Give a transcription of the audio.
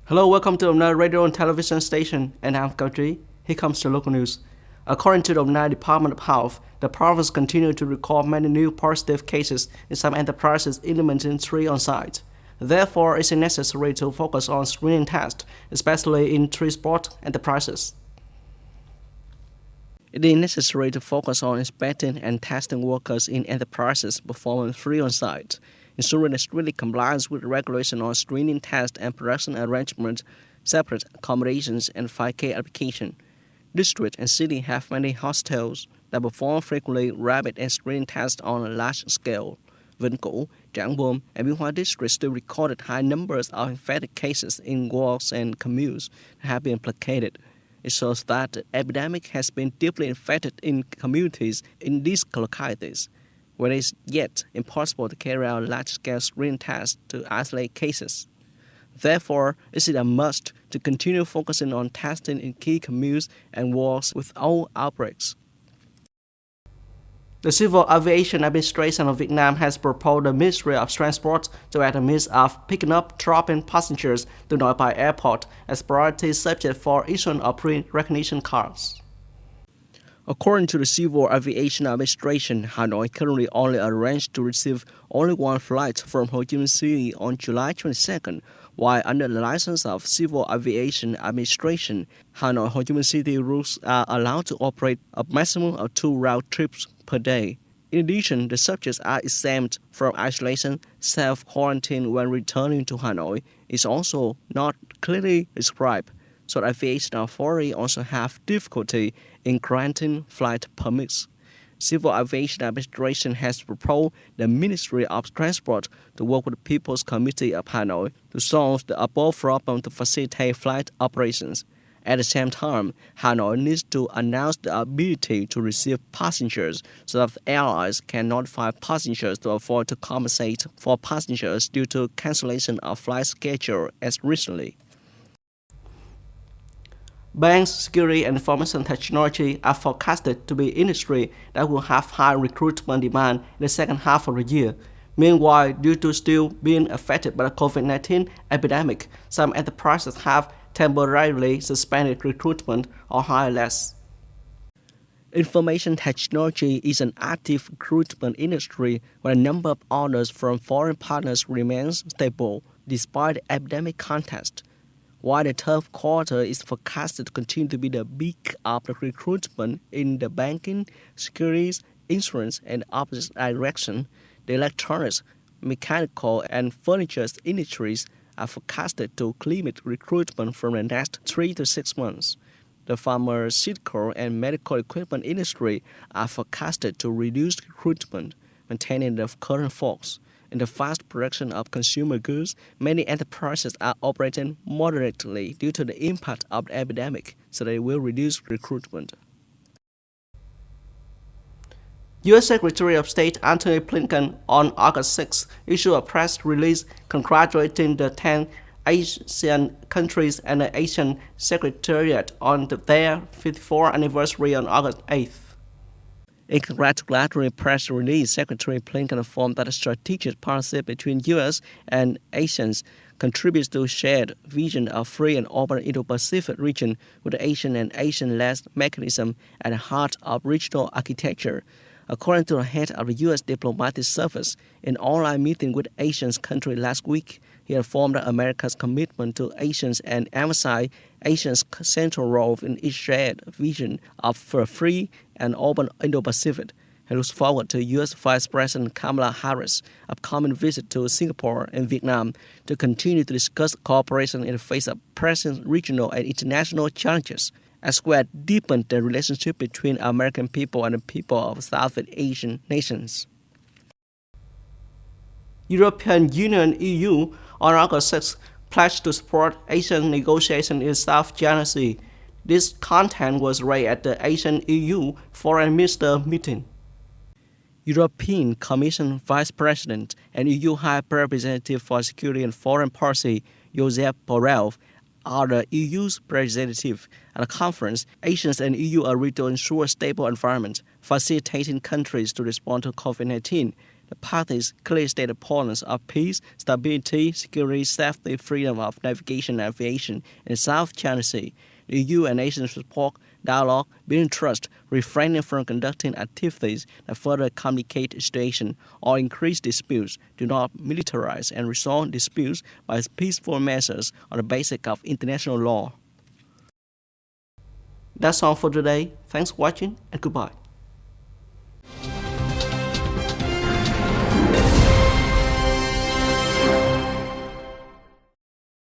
Hello, welcome to Đồng Nai Radio and Television Station, and I'm Cao. Here comes the local news. According to the Đồng Nai Department of Health, the province continued to record many new positive cases in some enterprises implementing 3 on-site. Therefore, it's necessary to focus on screening tests, especially in transport enterprises. It is necessary to focus on inspecting and testing workers in enterprises performing 3 on-site, ensuring strict compliance with regulation on screening tests and production arrangements, separate accommodations, and 5K application. District and city have many hospitals that perform frequently rapid and screening tests on a large scale. Vĩnh Cửu, Trảng Bom, and Biên Hòa districts still recorded high numbers of infected cases in wards and communes that have been placated. It shows that the epidemic has been deeply infected in communities in these localities, where it is yet impossible to carry out large-scale screening tests to isolate cases. Therefore, it is a must to continue focusing on testing in key communes and wards without outbreaks. The Civil Aviation Administration of Vietnam has proposed the Ministry of Transport to add a means of picking up dropping passengers to Nội Bài Airport as priority subject for issuance of pre-recognition cards. According to the Civil Aviation Administration, Hanoi currently only arranged to receive only 1 flight from Ho Chi Minh City on July 22nd, while under the license of Civil Aviation Administration, Hanoi-Ho Chi Minh City routes are allowed to operate a maximum of 2 route trips per day. In addition, the subjects are exempt from isolation, self-quarantine when returning to Hanoi. It's also not clearly described, so the aviation authority also have difficulty in granting flight permits. Civil Aviation Administration has proposed the Ministry of Transport to work with the People's Committee of Hanoi to solve the above problem to facilitate flight operations. At the same time, Hanoi needs to announce the ability to receive passengers so that airlines can notify passengers to avoid to compensate for passengers due to cancellation of flight schedule as recently. Banks, security, and information technology are forecasted to be industry that will have high recruitment demand in the second half of the year. Meanwhile, due to still being affected by the COVID-19 epidemic, some enterprises have temporarily suspended recruitment or hired less. Information technology is an active recruitment industry where the number of orders from foreign partners remains stable despite the epidemic context. While the third quarter is forecasted to continue to be the peak of the recruitment in the banking, securities, insurance, and opposite direction, the electronics, mechanical, and furniture industries are forecasted to limit recruitment from the next 3 to 6 months. The pharmaceutical and medical equipment industry are forecasted to reduce recruitment, maintaining the current force. In the fast production of consumer goods, many enterprises are operating moderately due to the impact of the epidemic, so they will reduce recruitment. U.S. Secretary of State Antony Blinken on August 6 issued a press release congratulating the 10 Asian countries and the Asian Secretariat on their 54th anniversary on August 8th. In a congratulatory press release, Secretary Blinken informed that a strategic partnership between U.S. and Asians contributes to a shared vision of free and open Indo-Pacific region with the Asian and Asian-led mechanism at the heart of regional architecture. According to the head of the U.S. diplomatic service, in an online meeting with Asian countries last week, he informed America's commitment to Asians and emphasized Asia's central role in its shared vision of a free and open Indo-Pacific. He looks forward to U.S. Vice President Kamala Harris' upcoming visit to Singapore and Vietnam to continue to discuss cooperation in the face of present regional and international challenges, as well as deepen the relationship between American people and the people of Southeast Asian nations. European Union (EU) on August 6 pledged to support Asian negotiations in South China Sea. This content was raised at the Asian EU Foreign Minister meeting. European Commission Vice President and EU High Representative for Security and Foreign Policy, Josep Borrell, are the EU's representative. At the conference, Asians and EU agreed to ensure a stable environment, facilitating countries to respond to COVID-19. The parties clearly state the importance of peace, stability, security, safety, freedom of navigation and aviation in the South China Sea. The EU and nations support dialogue, building trust, refraining from conducting activities that further complicate the situation or increase disputes, do not militarize and resolve disputes by peaceful measures on the basis of international law. That's all for today. Thanks for watching and goodbye.